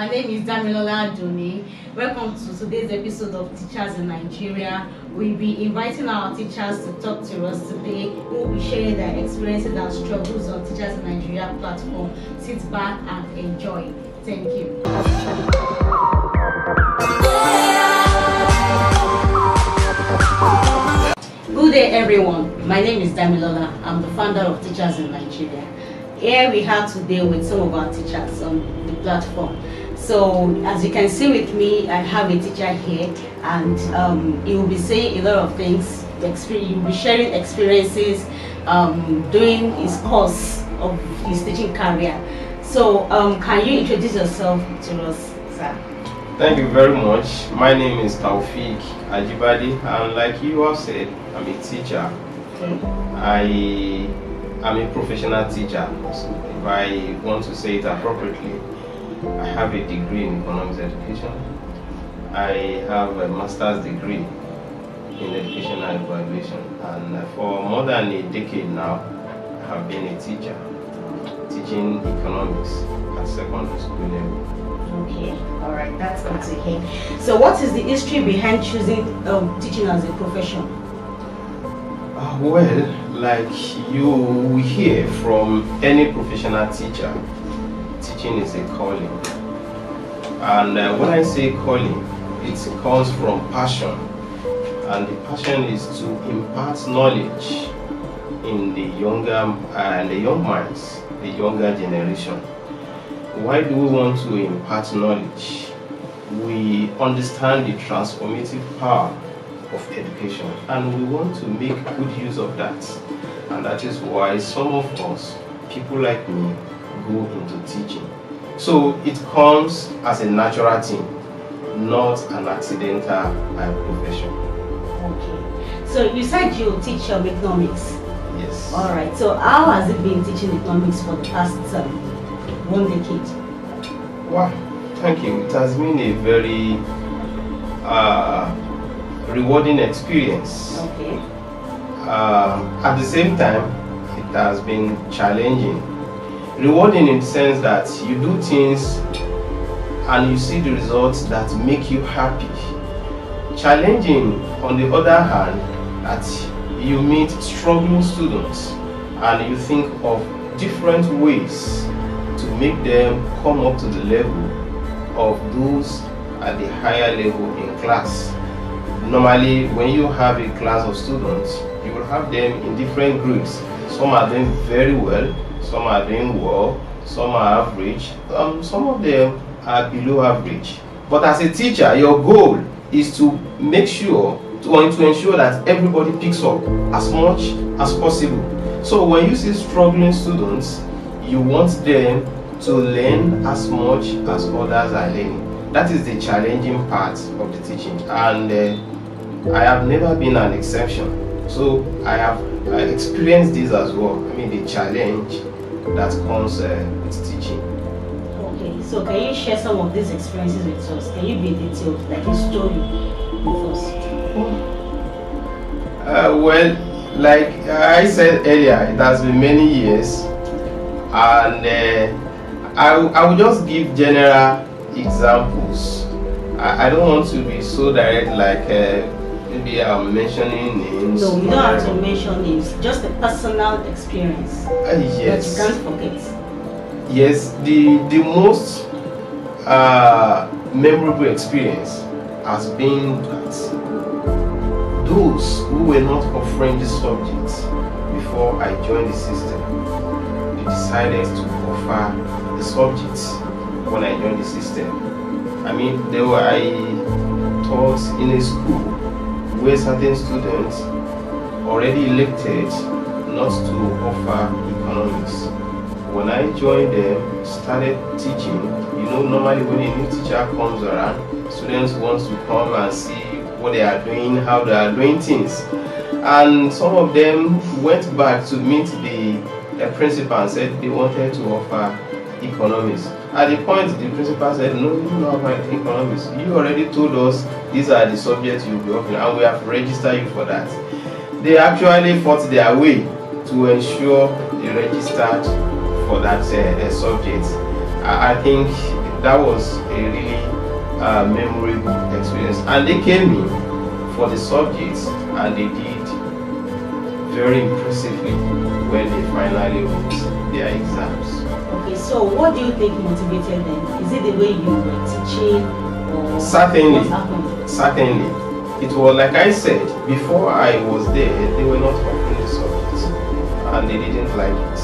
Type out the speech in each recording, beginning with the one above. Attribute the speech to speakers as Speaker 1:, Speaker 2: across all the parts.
Speaker 1: My name is Damilola Aduni. Welcome to today's episode of Teachers in Nigeria. We'll be inviting our teachers to talk to us today. We'll be sharing their experiences and struggles on Teachers in Nigeria platform. Sit back and enjoy. Thank you. Good day, everyone. My name is Damilola. I'm the founder of Teachers in Nigeria. Here we are today with some of our teachers on the platform. So as you can see with me, I have a teacher here, and he will be saying a lot of things. He will be sharing experiences doing his course of his teaching career. So can you introduce yourself to us, sir?
Speaker 2: Thank you very much. My name is Taufik Ajibade, and like you have said, I'm a teacher.
Speaker 1: Okay.
Speaker 2: I am a professional teacher. So if I want to say it appropriately, I have a degree in economics education. I have a master's degree in education and evaluation, and for more than a decade now, I have been a teacher, teaching economics at secondary school level.
Speaker 1: Okay, all right, that's good to hear. So what is the history behind choosing teaching as a profession?
Speaker 2: Well, like you will hear from any professional teacher, teaching is a calling. And when I say calling, it comes from passion. And the passion is to impart knowledge in the younger and the young minds, the younger generation. Why do we want to impart knowledge? We understand the transformative power of education, and we want to make good use of that. And that is why some of us, people like me, go into teaching. So it comes as a natural thing, not an accidental profession.
Speaker 1: Okay. So you said you teach economics.
Speaker 2: Yes.
Speaker 1: All right. So how has it been teaching economics for the past 1 decade?
Speaker 2: Wow. Thank you. It has been a very rewarding experience.
Speaker 1: Okay.
Speaker 2: At the same time, it has been challenging. Rewarding in the sense that you do things and you see the results that make you happy. Challenging, on the other hand, that you meet struggling students and you think of different ways to make them come up to the level of those at the higher level in class. Normally, when you have a class of students, you will have them in different grades. Some are doing very well, some are doing well, some are average, some of them are below average. But as a teacher, your goal is to make sure, to ensure that everybody picks up as much as possible. So when you see struggling students, you want them to learn as much as others are learning. That is the challenging part of the teaching, and I have never been an exception. So I have experienced this as well. I mean, the challenge that comes with teaching.
Speaker 1: Okay, so can you share some of these experiences with us? Can you be detailed, like a story with us?
Speaker 2: Well, like I said earlier, it has been many years, and I will just give general examples. I don't want to be so direct, like maybe I'm mentioning names.
Speaker 1: No, you don't have to mention names, just a personal experience
Speaker 2: yes.
Speaker 1: that you can't forget.
Speaker 2: Yes, the most memorable experience has been that those who were not offering the subjects before I joined the system, they decided to offer the subjects when I joined the system. I mean, I taught in a school where certain students already elected not to offer economics. When I joined them, started teaching, normally when a new teacher comes around, students want to come and see what they are doing, how they are doing things. And some of them went back to meet the principal and said they wanted to offer economics. At the point, the principal said, no, you don't offer economics. You already told us these are the subjects you'll be offering, and we have registered you for that. They actually fought their way to ensure they registered for that subject. I think that was a really memorable experience. And they came in for the subjects, and they did very impressively when they finally wrote their exams.
Speaker 1: Okay, so what do you think motivated them? Is it the way you were teaching, or
Speaker 2: Certainly.
Speaker 1: what happened?
Speaker 2: Certainly. It was like I said, before I was there, they were not offering the subject, and they didn't like it.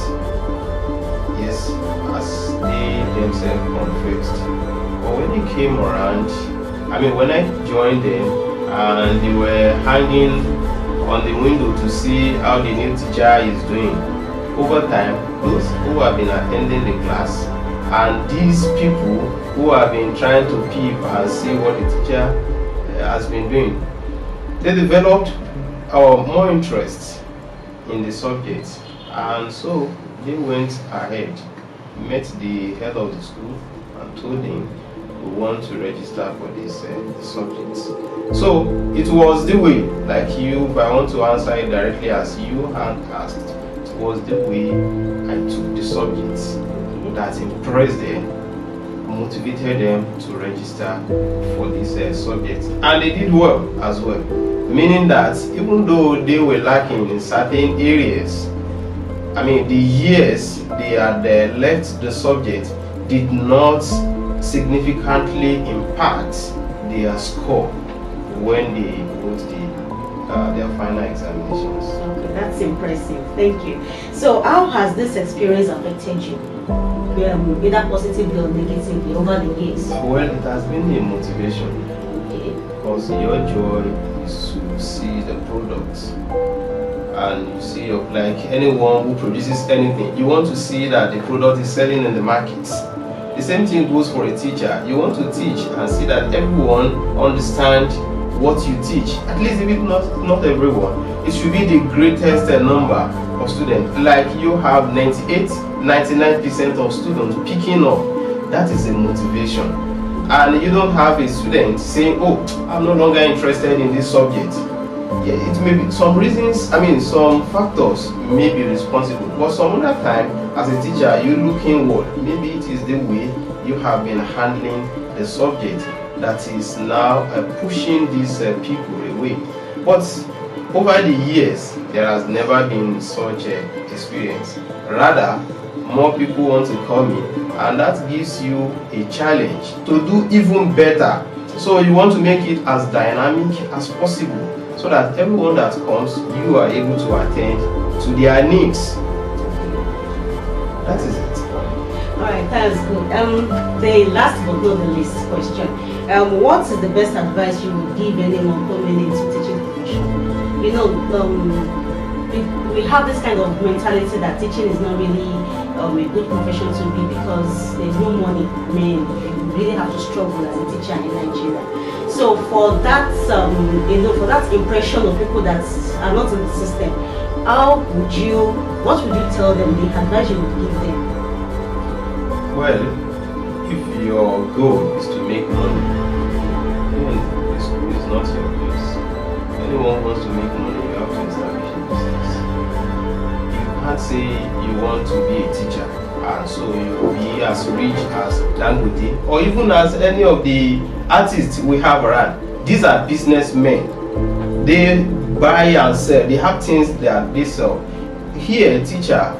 Speaker 2: Yes, as they themselves confessed. But when they came around, when I joined them and they were hanging on the window to see how the new teacher is doing, over time, those who have been attending the class and these people who have been trying to peep and see what the teacher has been doing, they developed more interest in the subject, and so they went ahead, met the head of the school and told him we want to register for this subject. So it was the way, like you, if I want to answer it directly as you had asked, it was the way I took the subjects that impressed them, motivated them to register for this subject, and they did well as well, meaning that even though they were lacking in certain areas, the years they had left the subject did not significantly impact their score when they wrote their final examinations.
Speaker 1: Okay, that's impressive. Thank you. So how has this experience affected you? Either positively or negatively over the years?
Speaker 2: Well, it has been a motivation.
Speaker 1: Okay.
Speaker 2: Because your joy is to see the products, and you see, like anyone who produces anything, you want to see that the product is selling in the market. The same thing goes for a teacher. You want to teach and see that everyone understands what you teach. At least if it's not everyone, it should be the greatest number of students. Like you have 99% of students picking up. That is a motivation. And you don't have a student saying, oh, I'm no longer interested in this subject. Yeah, it may be some reasons, some factors may be responsible, but some other time as a teacher you look inward. Maybe it is the way you have been handling the subject that is now pushing these people away. But over the years there has never been such an experience. Rather, more people want to come in, and that gives you a challenge to do even better. So you want to make it as dynamic as possible, so that everyone that comes, you are able to attend to their needs. That is it.
Speaker 1: Alright, that's good. The last but not the least question. What is the best advice you would give anyone coming into teaching profession? We have this kind of mentality that teaching is not really a good profession to be because there's no money. You really have to struggle as a teacher in Nigeria. So for that, for that impression of people that are not in the system, what would you tell them, the advice you would give them?
Speaker 2: Well, if your goal is to make money, then the school is not your place. Anyone wants to make money, you have to establish a business. You can't say you want to be a teacher and so you will be as rich as Dangote or even as any of the artists we have around. These are businessmen. They buy and sell. They have things that they sell. Here, teacher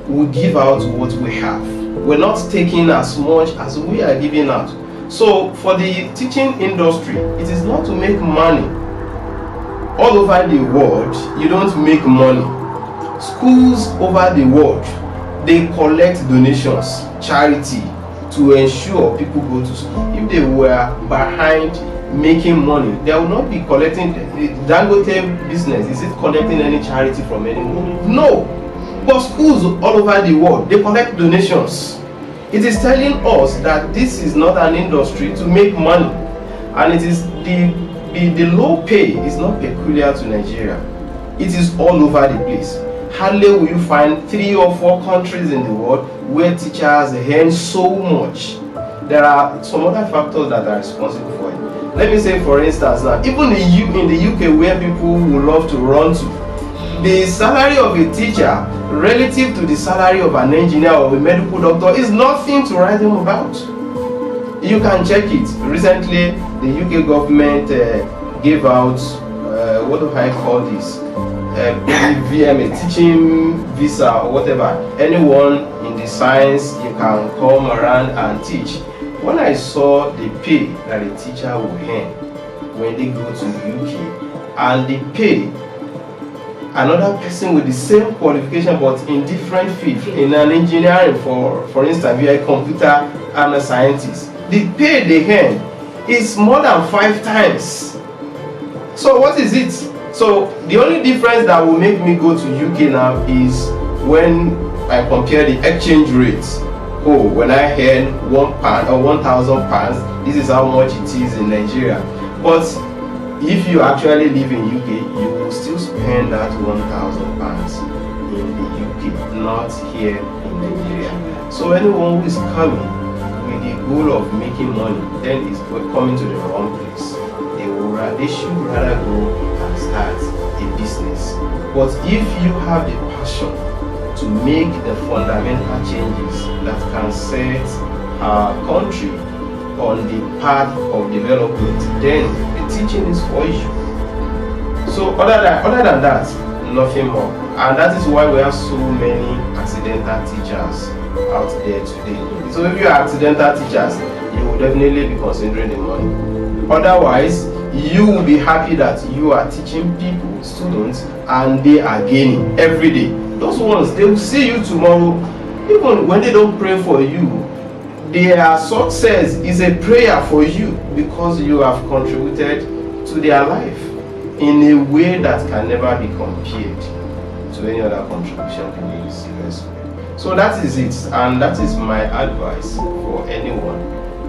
Speaker 2: will give out what we have. We're not taking as much as we are giving out. So for the teaching industry, it is not to make money. All over the world, you don't make money. Schools over the world, they collect donations, charity, to ensure people go to school. If they were behind making money, they will not be collecting. Dangote business, is it collecting any charity from anyone? No. But schools all over the world, they collect donations. It is telling us that this is not an industry to make money, and it is the low pay is not peculiar to Nigeria. It is all over the place. Hardly will you find 3 or 4 countries in the world where teachers earn so much. There are some other factors that are responsible for it. Let me say, for instance, now even in the UK, where people would love to run to, the salary of a teacher relative to the salary of an engineer or a medical doctor is nothing to write home about. You can check it. Recently, the UK government gave out, what do I call this? VM, a teaching visa or whatever. Anyone in the science, you can come around and teach. When I saw the pay that a teacher will earn when they go to UK, and they pay another person with the same qualification but in different field, in an engineering, for instance, we are a computer and a scientist, the pay they earn is more than 5 times. So what is it? So the only difference that will make me go to UK now is when I compare the exchange rates. Oh, when I earn £1 or £1,000, this is how much it is in Nigeria. But if you actually live in UK, you will still spend that £1,000 in the UK, not here in Nigeria. So anyone who is coming with the goal of making money, then is coming to the wrong place. They should rather go and start a business. But if you have the passion to make the fundamental changes that can set our country on the path of development, then the teaching is for you. So other than that, nothing more. And that is why we have so many accidental teachers out there today. So if you are accidental teachers, you will definitely be considering the money. Otherwise, you will be happy that you are teaching people, students, and they are gaining every day. Those ones, they will see you tomorrow. Even when they don't pray for you, their success is a prayer for you, because you have contributed to their life in a way that can never be compared to any other contribution people receive elsewhere. So that is it, and that is my advice for anyone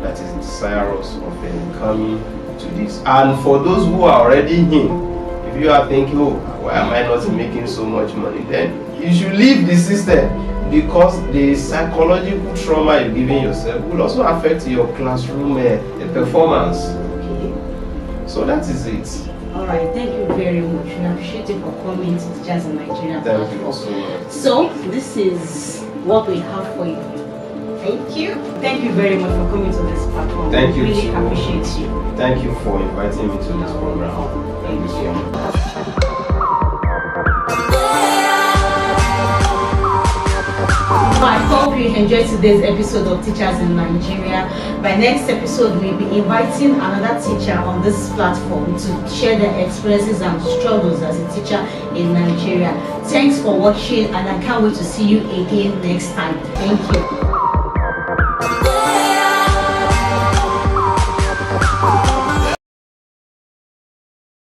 Speaker 2: that is desirous of coming to this. And for those who are already in, if you are thinking, oh, why am I not making so much money, then you should leave the system, because the psychological trauma you're giving yourself will also affect your classroom performance.
Speaker 1: Okay.
Speaker 2: So that is it.
Speaker 1: Alright, thank you very much. We appreciate you for coming to Teachers in Nigeria.
Speaker 2: Thank you so much.
Speaker 1: So this is what we have for you. Thank you. Thank you very much for coming to this platform.
Speaker 2: Thank you.
Speaker 1: We really
Speaker 2: too.
Speaker 1: appreciate you.
Speaker 2: Thank you for inviting me to this program. Thank you so much.
Speaker 1: I hope you enjoyed today's episode of Teachers in Nigeria. By next episode, we'll be inviting another teacher on this platform to share their experiences and struggles as a teacher in Nigeria. Thanks for watching, and I can't wait to see you again next time. Thank you.